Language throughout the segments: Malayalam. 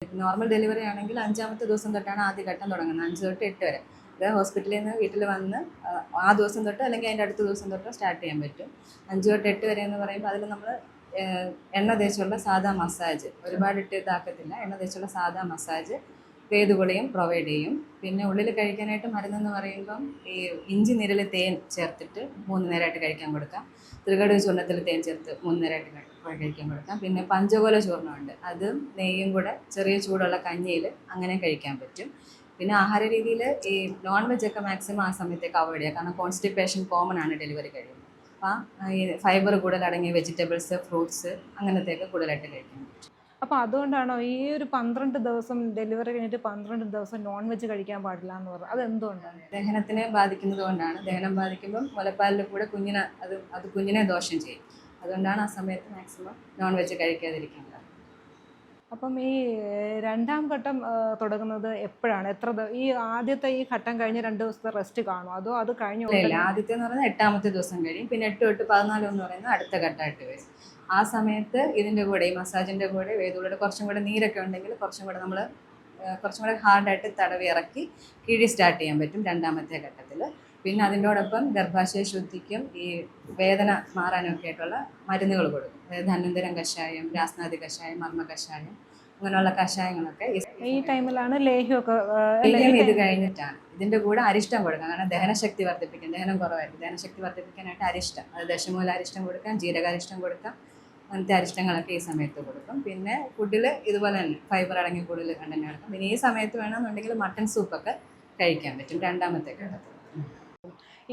നോർമൽ ഡെലിവറി ആണെങ്കിൽ 5ാമത്തെ ദിവസം തൊട്ടാണ് ആദ്യ ഘട്ടം തുടങ്ങുന്നത്, 5 തൊട്ട് 8 വരെ. അത് ഹോസ്പിറ്റലിൽ നിന്ന് വീട്ടിൽ വന്ന് ആ ദിവസം തൊട്ട് അല്ലെങ്കിൽ അതിൻ്റെ അടുത്ത ദിവസം തൊട്ട് സ്റ്റാർട്ട് ചെയ്യാൻ പറ്റും. 5 തൊട്ട് 8 വരെ എന്ന് പറയുമ്പോൾ അതിൽ നമ്മൾ എണ്ണ തേച്ചുള്ള സാധാ മസാജ്, ഒരുപാട് ഇതാക്കത്തില്ല, എണ്ണ തേച്ചുള്ള സാധാ മസാജ്, വേദുകുളിയും പ്രൊവൈഡ് ചെയ്യും. പിന്നെ ഉള്ളിൽ കഴിക്കാനായിട്ട് മരുന്നെന്ന് പറയുമ്പം ഈ ഇഞ്ചി നീരിൽ തേൻ ചേർത്തിട്ട് 3 നേരമായിട്ട് കഴിക്കാൻ കൊടുക്കാം. തൃകടു ചൂർണ്ണത്തിൽ തേൻ ചേർത്ത് 3 നേരമായിട്ട് കഴിക്കാൻ കൊടുക്കാം. പിന്നെ പഞ്ചകോല ചൂർണ്ണമുണ്ട്, അത് നെയ്യും കൂടെ ചെറിയ ചൂടുള്ള കഞ്ഞിയിൽ അങ്ങനെ കഴിക്കാൻ പറ്റും. പിന്നെ ആഹാര രീതിയിൽ ഈ നോൺ വെജ് ഒക്കെ മാക്സിമം ആ സമയത്തേക്ക് അവോയ്ഡ് ചെയ്യുക, കാരണം കോൺസ്റ്റിപ്പേഷൻ കോമൺ ആണ് ഡെലിവറി കഴിയുമ്പോൾ. അപ്പം ഈ ഫൈബർ കൂടുതൽ അടങ്ങിയ വെജിറ്റബിൾസ്, ഫ്രൂട്ട്സ് അങ്ങനത്തെയൊക്കെ കൂടുതലായിട്ട് കഴിക്കണം. അപ്പോൾ അതുകൊണ്ടാണോ ഈ ഒരു 12 ദിവസം ഡെലിവറി കഴിഞ്ഞിട്ട് 12 ദിവസം നോൺ വെജ് കഴിക്കാൻ പാടില്ല എന്ന് പറഞ്ഞത്? അതെന്തുകൊണ്ടാണ്? ദഹനത്തിനെ ബാധിക്കുന്നത് കൊണ്ടാണ്. ദഹനം ബാധിക്കുമ്പം മുലപ്പാലിൽ കൂടെ അത് കുഞ്ഞിനെ ദോഷം ചെയ്യും. അതുകൊണ്ടാണ് ആ സമയത്ത് മാക്സിമം നോൺ വെജ് കഴിക്കാതിരിക്കുന്നത്. അപ്പം ഈ 2ാം ഘട്ടം തുടങ്ങുന്നത് എപ്പോഴാണ്? ഈ ആദ്യത്തെ ഈ ഘട്ടം കഴിഞ്ഞ് 2 ദിവസത്തെ റെസ്റ്റ് കാണുമോ, അതോ അത് കഴിഞ്ഞ്? ഇല്ല, ആദ്യത്തെ എന്ന് പറയുന്നത് 8ാമത്തെ ദിവസം കഴിയും. പിന്നെ 8 തൊട്ട് 14 എന്ന് പറയുന്നത് അടുത്ത ഘട്ടമായിട്ട് വരും. ആ സമയത്ത് ഇതിൻ്റെ കൂടെ, ഈ മസാജിൻ്റെ കൂടെ വേദുകളുടെ കുറച്ചും കൂടെ നീരൊക്കെ ഉണ്ടെങ്കിൽ കുറച്ചും കൂടെ ഹാർഡായിട്ട് തടവി ഇറക്കി കിഴി സ്റ്റാർട്ട് ചെയ്യാൻ പറ്റും 2ാമത്തെ ഘട്ടത്തിൽ. പിന്നെ അതിൻ്റോടൊപ്പം ഗർഭാശയ ശുദ്ധിക്കും ഈ വേദന മാറാനൊക്കെ ആയിട്ടുള്ള മരുന്നുകൾ കൊടുക്കും. അതായത് ധന്വന്തരം കഷായം, രാസ്നാദി കഷായം, മർമ്മ കഷായം, അങ്ങനെയുള്ള കഷായങ്ങളൊക്കെ ഈ ടൈമിലാണ് ലേഹ്യമൊക്കെ. ഇത് കഴിഞ്ഞിട്ടാണ് ഇതിൻ്റെ കൂടെ അരിഷ്ടം കൊടുക്കാം, കാരണം ദഹനശക്തി വർദ്ധിപ്പിക്കും. ദഹനം കുറവായിരിക്കും, ദഹനശക്തി വർദ്ധിപ്പിക്കാനായിട്ട് അരിഷ്ടം, അത് ദശമൂല അരിഷ്ടം കൊടുക്കാം, ജീരകാരിഷ്ടം കൊടുക്കാം, അങ്ങനത്തെ അരിഷ്ടങ്ങളൊക്കെ ഈ സമയത്ത് കൊടുക്കും. പിന്നെ ഫുഡിൽ ഇതുപോലെ തന്നെ ഫൈബർ അടങ്ങിയ കൂടുതൽ കണ്ടന്റ് കൊടുക്കും. പിന്നെ ഈ സമയത്ത് വേണമെന്നുണ്ടെങ്കിൽ മട്ടൺ സൂപ്പൊക്കെ കഴിക്കാൻ പറ്റും 2ാമത്തെ ഘട്ടത്തിൽ.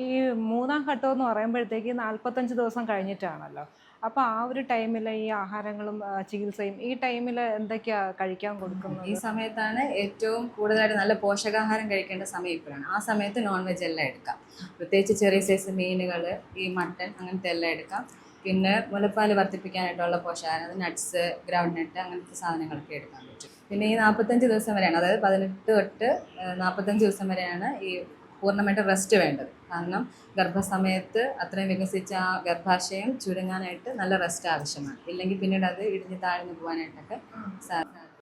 ഈ 3ാം ഘട്ടം എന്ന് പറയുമ്പോഴത്തേക്ക് 45 ദിവസം കഴിഞ്ഞിട്ടാണല്ലോ. അപ്പോൾ ആ ഒരു ടൈമിൽ ഈ ആഹാരങ്ങളും ചികിത്സയും ഈ ടൈമിൽ എന്തൊക്കെയാണ് കഴിക്കാൻ കൊടുക്കുന്നത്? ഈ സമയത്താണ് ഏറ്റവും കൂടുതലായിട്ട് നല്ല പോഷകാഹാരം കഴിക്കേണ്ട സമയം ഇപ്പോഴാണ്. ആ സമയത്ത് നോൺ വെജ് എല്ലാം എടുക്കാം, പ്രത്യേകിച്ച് ചെറിയ സൈസ് മീനുകൾ, ഈ മട്ടൺ, അങ്ങനത്തെ എല്ലാം എടുക്കാം. പിന്നെ മുലപ്പാൽ വർദ്ധിപ്പിക്കാനായിട്ടുള്ള പോഷകാഹാരം, നട്ട്സ്, ഗ്രൗണ്ട് നട്ട്, അങ്ങനത്തെ സാധനങ്ങളൊക്കെ എടുക്കാൻ പറ്റും. പിന്നെ ഈ 45 ദിവസം വരെയാണ്, അതായത് 18 തൊട്ട് 45 ദിവസം വരെയാണ് ഈ പൂർണ്ണമായിട്ട് റെസ്റ്റ് വേണ്ടത്. കാരണം ഗർഭസമയത്ത് അത്രയും വികസിച്ച ആ ഗർഭാശയം ചുരുങ്ങാനായിട്ട് നല്ല റെസ്റ്റ് ആവശ്യമാണ്. ഇല്ലെങ്കിൽ പിന്നീട് അത് ഇടിഞ്ഞ് താഴ്ന്നു പോകാനായിട്ടൊക്കെ സാധ്യത